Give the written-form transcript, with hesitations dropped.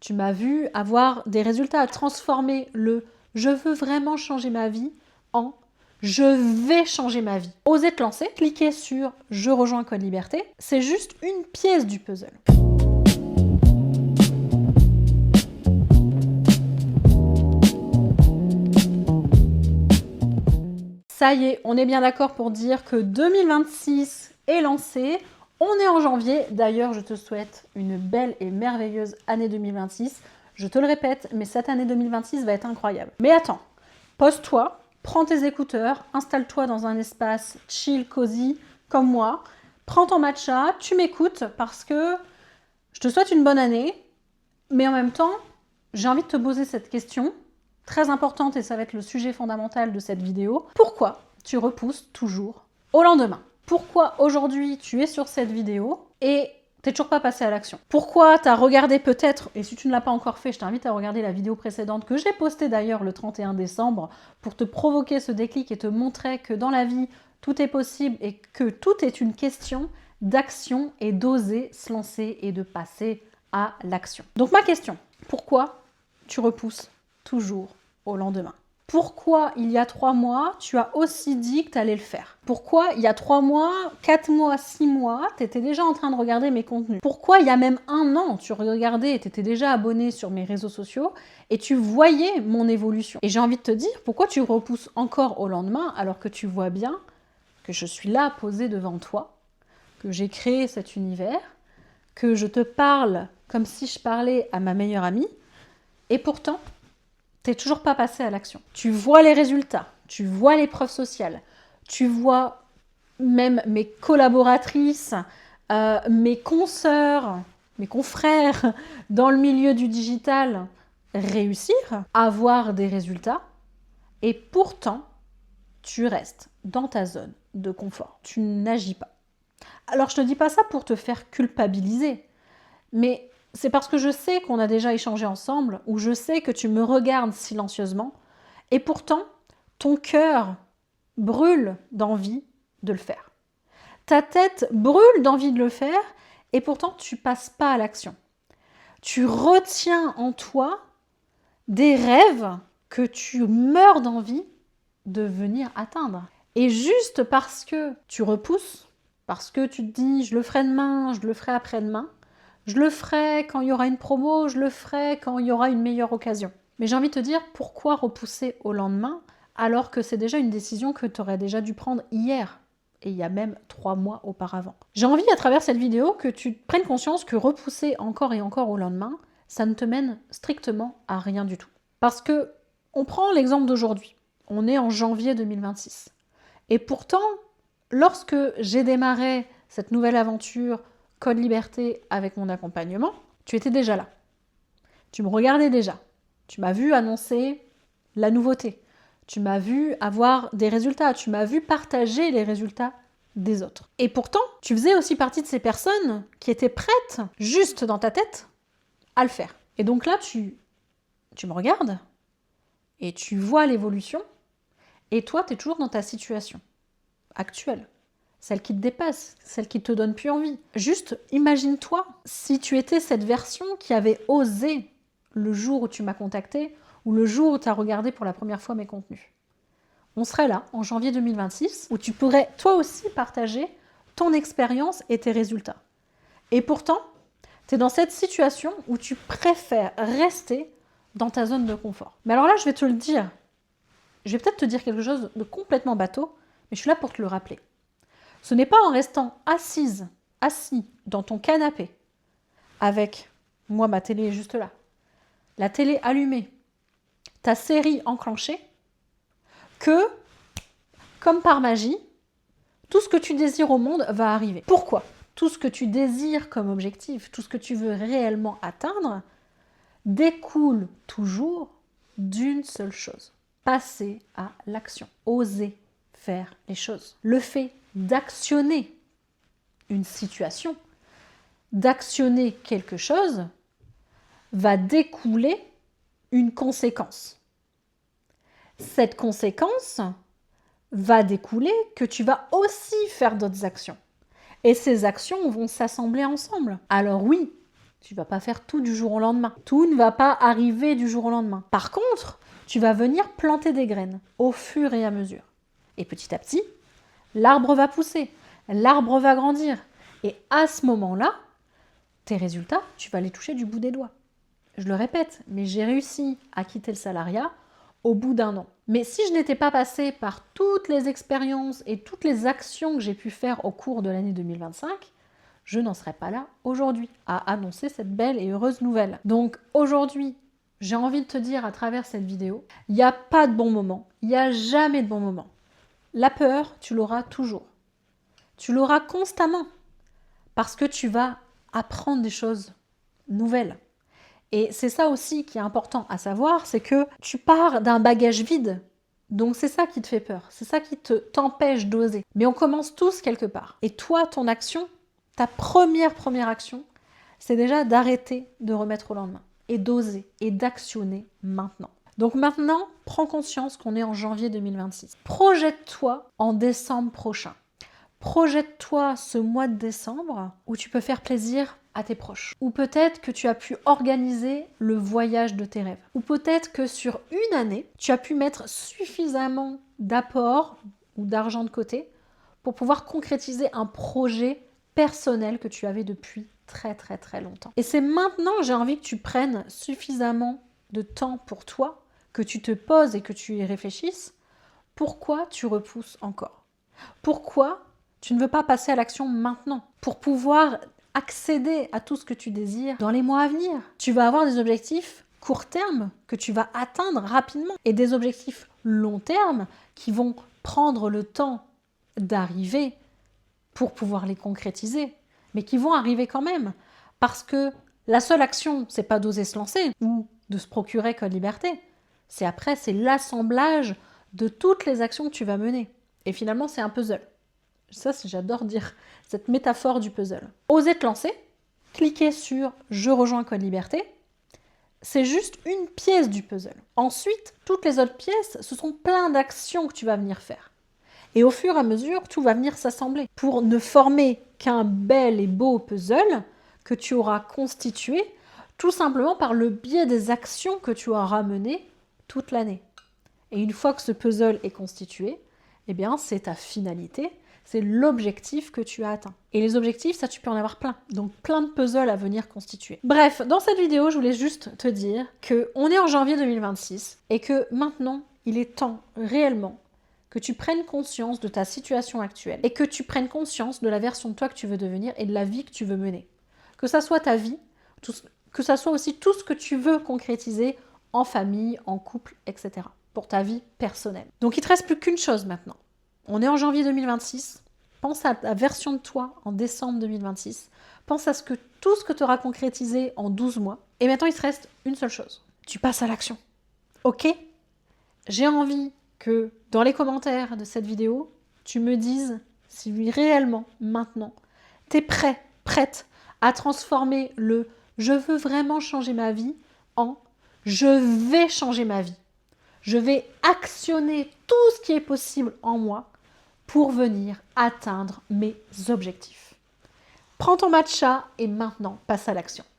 Tu m'as vu avoir des résultats, transformer le « je veux vraiment changer ma vie » en « je vais changer ma vie ». Oser te lancer, cliquer sur « je rejoins Code Liberté », c'est juste une pièce du puzzle. Ça y est, on est bien d'accord pour dire que 2026 est lancé. On est en janvier. D'ailleurs, je te souhaite une belle et merveilleuse année 2026. Je te le répète, mais cette année 2026 va être incroyable. Mais attends, pose-toi, prends tes écouteurs, installe-toi dans un espace chill, cosy, comme moi. Prends ton matcha, tu m'écoutes parce que je te souhaite une bonne année. Mais en même temps, j'ai envie de te poser cette question très importante, et ça va être le sujet fondamental de cette vidéo. Pourquoi tu repousses toujours au lendemain? Pourquoi aujourd'hui tu es sur cette vidéo et t'es toujours pas passé à l'action? Pourquoi tu as regardé peut-être, et si tu ne l'as pas encore fait, je t'invite à regarder la vidéo précédente que j'ai postée d'ailleurs le 31 décembre pour te provoquer ce déclic et te montrer que dans la vie, tout est possible et que tout est une question d'action et d'oser se lancer et de passer à l'action. Donc ma question, pourquoi tu repousses toujours au lendemain? Pourquoi il y a 3 mois, tu as aussi dit que tu allais le faire? Pourquoi il y a 3 mois, 4 mois, 6 mois, tu étais déjà en train de regarder mes contenus? Pourquoi il y a même 1 an, tu regardais et tu étais déjà abonné sur mes réseaux sociaux et tu voyais mon évolution? Et j'ai envie de te dire, pourquoi tu repousses encore au lendemain alors que tu vois bien que je suis là posée devant toi, que j'ai créé cet univers, que je te parle comme si je parlais à ma meilleure amie, et pourtant, tu n'es toujours pas passé à l'action. Tu vois les résultats, tu vois les preuves sociales, tu vois même mes collaboratrices, mes consoeurs, mes confrères dans le milieu du digital réussir, avoir des résultats, et pourtant, tu restes dans ta zone de confort. Tu n'agis pas. Alors, je ne te dis pas ça pour te faire culpabiliser, mais c'est parce que je sais qu'on a déjà échangé ensemble, ou je sais que tu me regardes silencieusement, et pourtant, ton cœur brûle d'envie de le faire. Ta tête brûle d'envie de le faire, et pourtant, tu passes pas à l'action. Tu retiens en toi des rêves que tu meurs d'envie de venir atteindre. Et juste parce que tu repousses, parce que tu te dis « je le ferai demain, je le ferai après-demain », je le ferai quand il y aura une promo, je le ferai quand il y aura une meilleure occasion. Mais j'ai envie de te dire, pourquoi repousser au lendemain alors que c'est déjà une décision que tu aurais déjà dû prendre hier, et il y a même 3 mois auparavant. J'ai envie à travers cette vidéo que tu prennes conscience que repousser encore et encore au lendemain, ça ne te mène strictement à rien du tout. Parce que, on prend l'exemple d'aujourd'hui, on est en janvier 2026. Et pourtant, lorsque j'ai démarré cette nouvelle aventure Code Liberté avec mon accompagnement, tu étais déjà là. Tu me regardais déjà. Tu m'as vu annoncer la nouveauté. Tu m'as vu avoir des résultats. Tu m'as vu partager les résultats des autres. Et pourtant, tu faisais aussi partie de ces personnes qui étaient prêtes, juste dans ta tête, à le faire. Et donc là, tu me regardes et tu vois l'évolution. Et toi, tu es toujours dans ta situation actuelle. Celle qui te dépasse, celle qui te donne plus envie. Juste, imagine-toi si tu étais cette version qui avait osé le jour où tu m'as contacté ou le jour où tu as regardé pour la première fois mes contenus. On serait là, en janvier 2026, où tu pourrais toi aussi partager ton expérience et tes résultats. Et pourtant, tu es dans cette situation où tu préfères rester dans ta zone de confort. Mais alors là, je vais te le dire. Je vais peut-être te dire quelque chose de complètement bateau, mais je suis là pour te le rappeler. Ce n'est pas en restant assis dans ton canapé, avec, moi ma télé est juste là, la télé allumée, ta série enclenchée, que, comme par magie, tout ce que tu désires au monde va arriver. Pourquoi? Tout ce que tu désires comme objectif, tout ce que tu veux réellement atteindre, découle toujours d'une seule chose. Passer à l'action. Oser faire les choses. Le fait d'actionner une situation, d'actionner quelque chose, va découler une conséquence. Cette conséquence va découler que tu vas aussi faire d'autres actions. Et ces actions vont s'assembler ensemble. Alors oui, Tu ne vas pas faire tout du jour au lendemain. Tout ne va pas arriver du jour au lendemain. Par contre, tu vas venir planter des graines au fur et à mesure. Et petit à petit, l'arbre va pousser, l'arbre va grandir. Et à ce moment-là, tes résultats, tu vas les toucher du bout des doigts. Je le répète, mais j'ai réussi à quitter le salariat au bout d'1 an. Mais si je n'étais pas passée par toutes les expériences et toutes les actions que j'ai pu faire au cours de l'année 2025, je n'en serais pas là aujourd'hui à annoncer cette belle et heureuse nouvelle. Donc aujourd'hui, j'ai envie de te dire à travers cette vidéo, il n'y a pas de bon moment, il n'y a jamais de bon moment. La peur, tu l'auras toujours. Tu l'auras constamment parce que tu vas apprendre des choses nouvelles. Et c'est ça aussi qui est important à savoir, c'est que tu pars d'un bagage vide. Donc c'est ça qui te fait peur, c'est ça qui t'empêche d'oser. Mais on commence tous quelque part. Et toi, ton action, ta première action, c'est déjà d'arrêter de remettre au lendemain et d'oser et d'actionner maintenant. Donc maintenant, prends conscience qu'on est en janvier 2026. Projette-toi en décembre prochain. Projette-toi ce mois de décembre où tu peux faire plaisir à tes proches. Ou peut-être que tu as pu organiser le voyage de tes rêves. Ou peut-être que sur une année, tu as pu mettre suffisamment d'apports ou d'argent de côté pour pouvoir concrétiser un projet personnel que tu avais depuis très longtemps. Et c'est maintenant, j'ai envie que tu prennes suffisamment de temps pour toi, que tu te poses et que tu y réfléchisses. Pourquoi tu repousses encore? Pourquoi tu ne veux pas passer à l'action maintenant pour pouvoir accéder à tout ce que tu désires dans les mois à venir? Tu vas avoir des objectifs court terme que tu vas atteindre rapidement et des objectifs long terme qui vont prendre le temps d'arriver pour pouvoir les concrétiser, mais qui vont arriver quand même. Parce que la seule action, c'est pas d'oser se lancer ou de se procurer Code Liberté. C'est l'assemblage de toutes les actions que tu vas mener. Et finalement, c'est un puzzle. Ça, j'adore dire cette métaphore du puzzle. Oser te lancer, cliquer sur « Je rejoins Code Liberté », c'est juste une pièce du puzzle. Ensuite, toutes les autres pièces, ce sont plein d'actions que tu vas venir faire. Et au fur et à mesure, tout va venir s'assembler pour ne former qu'un bel et beau puzzle que tu auras constitué tout simplement par le biais des actions que tu auras menées toute l'année. Et une fois que ce puzzle est constitué, eh bien, c'est ta finalité, c'est l'objectif que tu as atteint. Et les objectifs, ça, tu peux en avoir plein. Donc, plein de puzzles à venir constituer. Bref, dans cette vidéo, je voulais juste te dire qu'on est en janvier 2026 et que maintenant, il est temps réellement que tu prennes conscience de ta situation actuelle et que tu prennes conscience de la version de toi que tu veux devenir et de la vie que tu veux mener. Que ça soit ta vie, que ça soit aussi tout ce que tu veux concrétiser en famille, en couple, etc. pour ta vie personnelle. Donc il te reste plus qu'une chose maintenant. On est en janvier 2026. Pense à la version de toi en décembre 2026. Pense à tout ce que tu auras concrétisé en 12 mois. Et maintenant, il te reste une seule chose. Tu passes à l'action. Ok? J'ai envie que dans les commentaires de cette vidéo, tu me dises si réellement, maintenant, tu es prête à transformer le « je veux vraiment changer ma vie » en « je vais changer ma vie ». Je vais actionner tout ce qui est possible en moi pour venir atteindre mes objectifs. Prends ton matcha et maintenant passe à l'action.